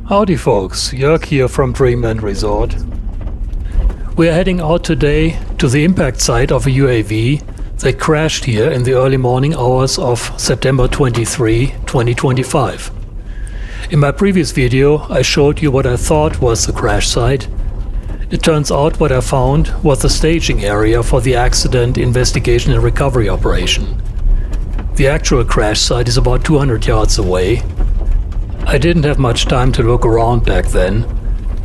Howdy folks, Jörg here from Dreamland Resort. We are heading out today to the impact site of a UAV that crashed here in the early morning hours of September 23, 2025. In my previous video I showed you what I thought was the crash site. It turns out what I found was the staging area for the accident investigation and recovery operation. The actual crash site is about 200 yards away. I didn't have much time to look around back then.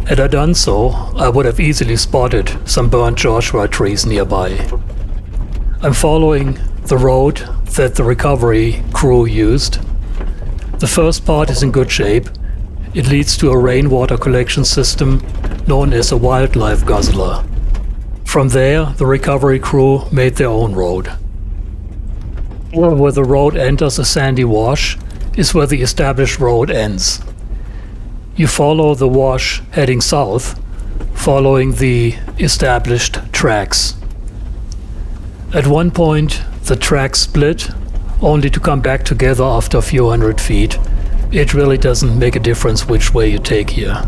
Had I done so, I would have easily spotted some burnt Joshua trees nearby. I'm following the road that the recovery crew used. The first part is in good shape. It leads to a rainwater collection system known as a wildlife guzzler. From there, the recovery crew made their own road. Where the road enters a sandy wash is where the established road ends. You follow the wash heading south, following the established tracks. At one point, the tracks split, only to come back together after a few hundred feet. It really doesn't make a difference which way you take here.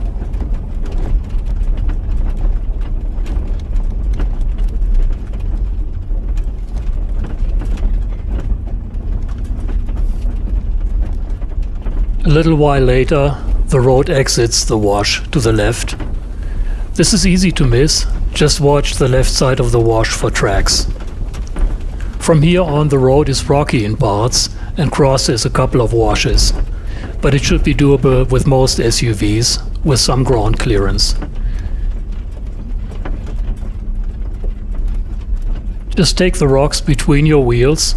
A little while later, the road exits the wash to the left. This is easy to miss, just watch the left side of the wash for tracks. From here on, the road is rocky in parts and crosses a couple of washes, but it should be doable with most SUVs with some ground clearance. Just take the rocks between your wheels,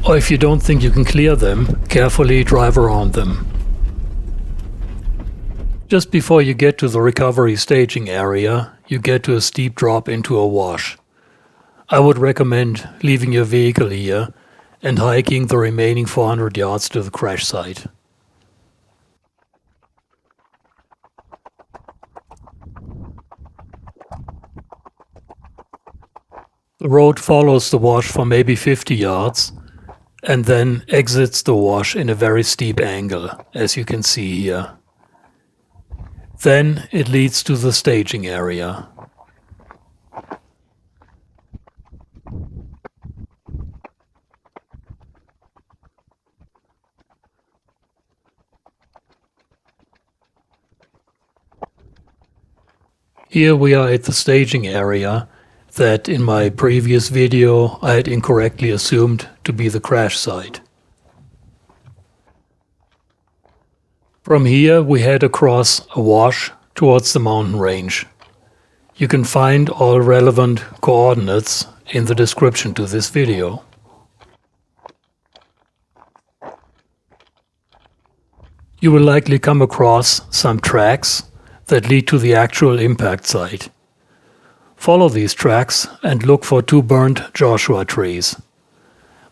or if you don't think you can clear them, carefully drive around them. Just before you get to the recovery staging area, you get to a steep drop into a wash. I would recommend leaving your vehicle here and hiking the remaining 400 yards to the crash site. The road follows the wash for maybe 50 yards and then exits the wash in a very steep angle, as you can see here. Then it leads to the staging area. Here we are at the staging area that in my previous video I had incorrectly assumed to be the crash site. From here we head across a wash towards the mountain range. You can find all relevant coordinates in the description to this video. You will likely come across some tracks that lead to the actual impact site. Follow these tracks and look for two burnt Joshua trees.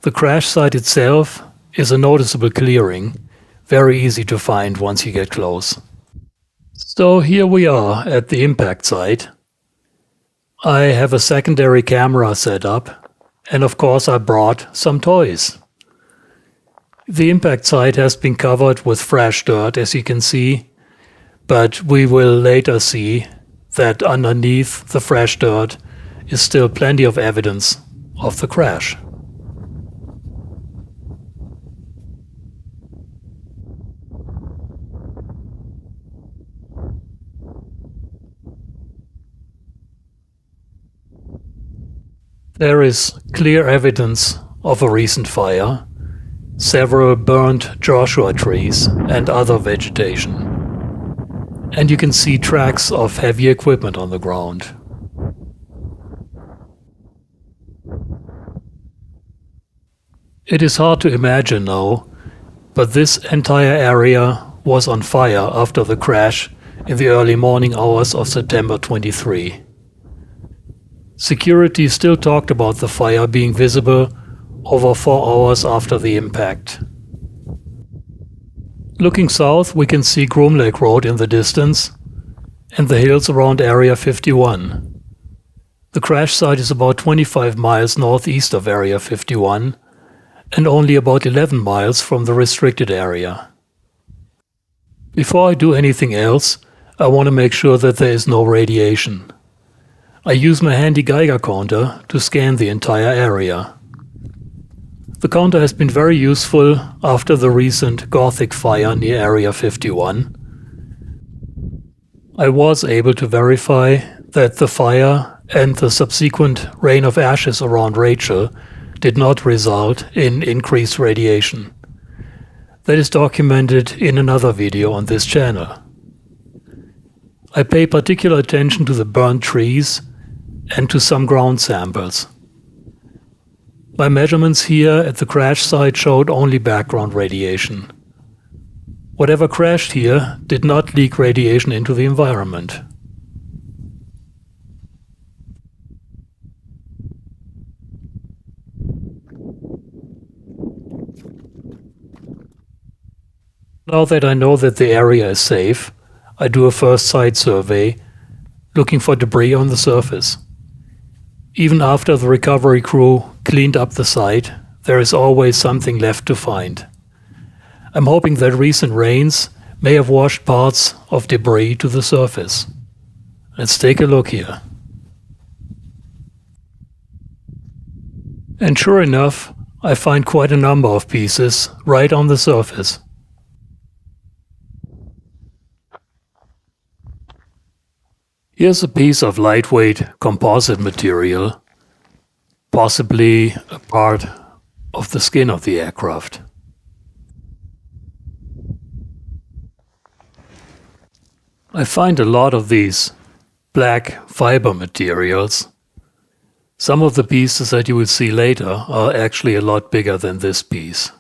The crash site itself is a noticeable clearing, very easy to find once you get close. So here we are at the impact site. I have a secondary camera set up, and of course I brought some toys. The impact site has been covered with fresh dirt, as you can see, but we will later see that underneath the fresh dirt is still plenty of evidence of the crash. There is clear evidence of a recent fire, several burnt Joshua trees and other vegetation. And you can see tracks of heavy equipment on the ground. It is hard to imagine now, but this entire area was on fire after the crash in the early morning hours of September 23. Security still talked about the fire being visible over 4 hours after the impact. Looking south, we can see Groom Lake Road in the distance and the hills around Area 51. The crash site is about 25 miles northeast of Area 51 and only about 11 miles from the restricted area. Before I do anything else, I want to make sure that there is no radiation. I use my handy Geiger counter to scan the entire area. The counter has been very useful after the recent Gothic fire near Area 51. I was able to verify that the fire and the subsequent rain of ashes around Rachel did not result in increased radiation. That is documented in another video on this channel. I pay particular attention to the burned trees and to some ground samples. My measurements here at the crash site showed only background radiation. Whatever crashed here did not leak radiation into the environment. Now that I know that the area is safe, I do a first site survey, looking for debris on the surface. Even after the recovery crew cleaned up the site, there is always something left to find. I'm hoping that recent rains may have washed parts of debris to the surface. Let's take a look here. And sure enough, I find quite a number of pieces right on the surface. Here's a piece of lightweight composite material, possibly a part of the skin of the aircraft. I find a lot of these black fiber materials. Some of the pieces that you will see later are actually a lot bigger than this piece.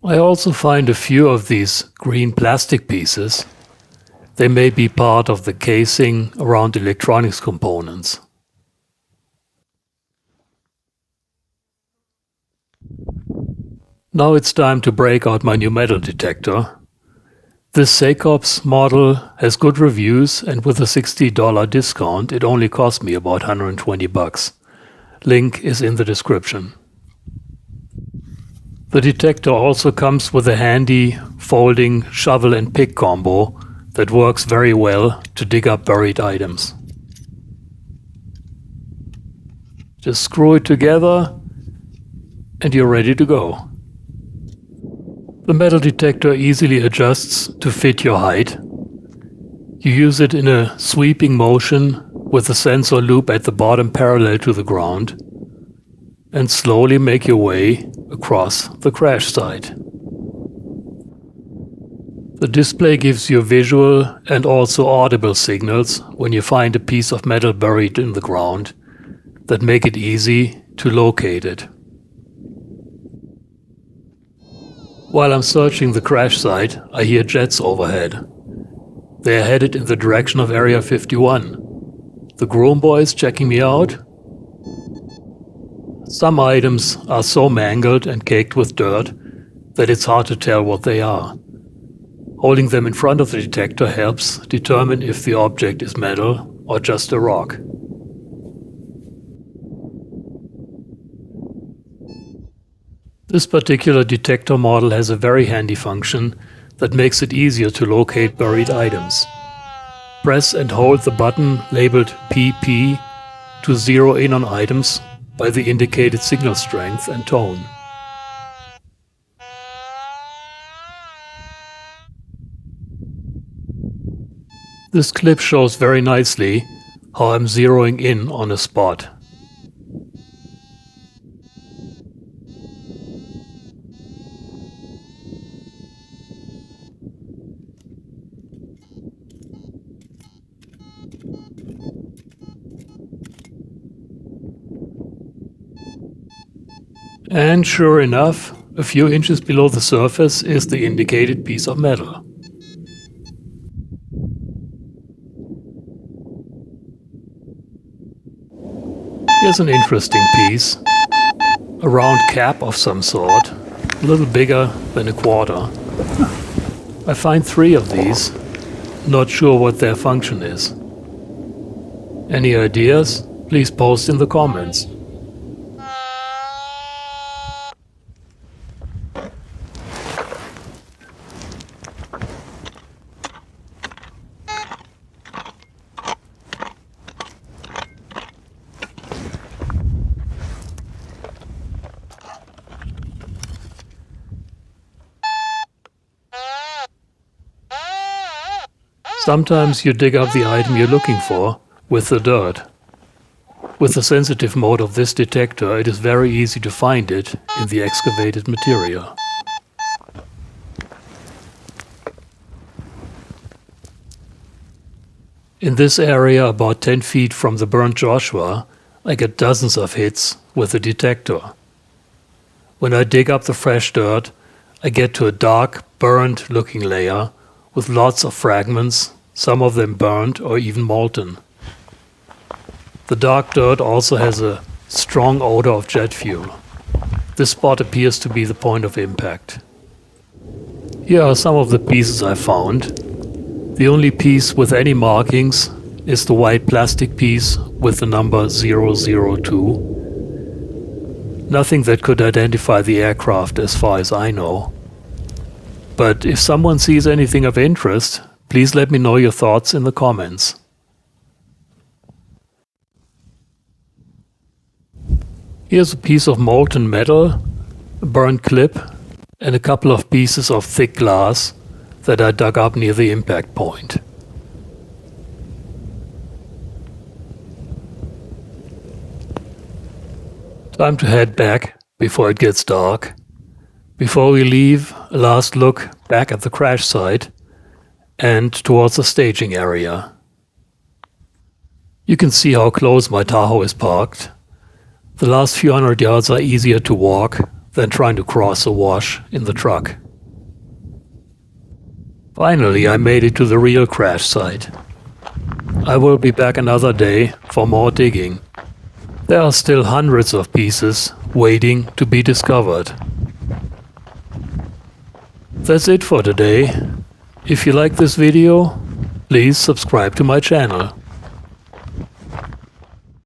I also find a few of these green plastic pieces. They may be part of the casing around electronics components. Now it's time to break out my new metal detector. This SAKOBS model has good reviews, and with a $60 discount it only cost me about 120 bucks. Link is in the description. The detector also comes with a handy folding shovel and pick combo that works very well to dig up buried items. Just screw it together and you're ready to go. The metal detector easily adjusts to fit your height. You use it in a sweeping motion with the sensor loop at the bottom parallel to the ground, and slowly make your way across the crash site. The display gives you visual and also audible signals when you find a piece of metal buried in the ground that make it easy to locate it. While I'm searching the crash site, I hear jets overhead. They are headed in the direction of Area 51. The groom boy is checking me out. Some items are so mangled and caked with dirt that it's hard to tell what they are. Holding them in front of the detector helps determine if the object is metal or just a rock. This particular detector model has a very handy function that makes it easier to locate buried items. Press and hold the button labeled PP to zero in on items by the indicated signal strength and tone. This clip shows very nicely how I'm zeroing in on a spot. And sure enough, a few inches below the surface is the indicated piece of metal. Here's an interesting piece, a round cap of some sort, a little bigger than a quarter. I find 3 of these, not sure what their function is. Any ideas? Please post in the comments. Sometimes you dig up the item you're looking for with the dirt. With the sensitive mode of this detector, it is very easy to find it in the excavated material. In this area, about 10 feet from the burnt Joshua, I get dozens of hits with the detector. When I dig up the fresh dirt, I get to a dark, burnt looking layer with lots of fragments, some of them burnt or even molten. The dark dirt also has a strong odor of jet fuel. This spot appears to be the point of impact. Here are some of the pieces I found. The only piece with any markings is the white plastic piece with the number 002. Nothing that could identify the aircraft as far as I know. But if someone sees anything of interest, please let me know your thoughts in the comments. Here's a piece of molten metal, a burnt clip, and a couple of pieces of thick glass that I dug up near the impact point. Time to head back before it gets dark. Before we leave, a last look back at the crash site and towards the staging area. You can see how close my Tahoe is parked. The last few hundred yards are easier to walk than trying to cross a wash in the truck. Finally, I made it to the real crash site. I will be back another day for more digging. There are still hundreds of pieces waiting to be discovered. That's it for today. If you like this video, please subscribe to my channel.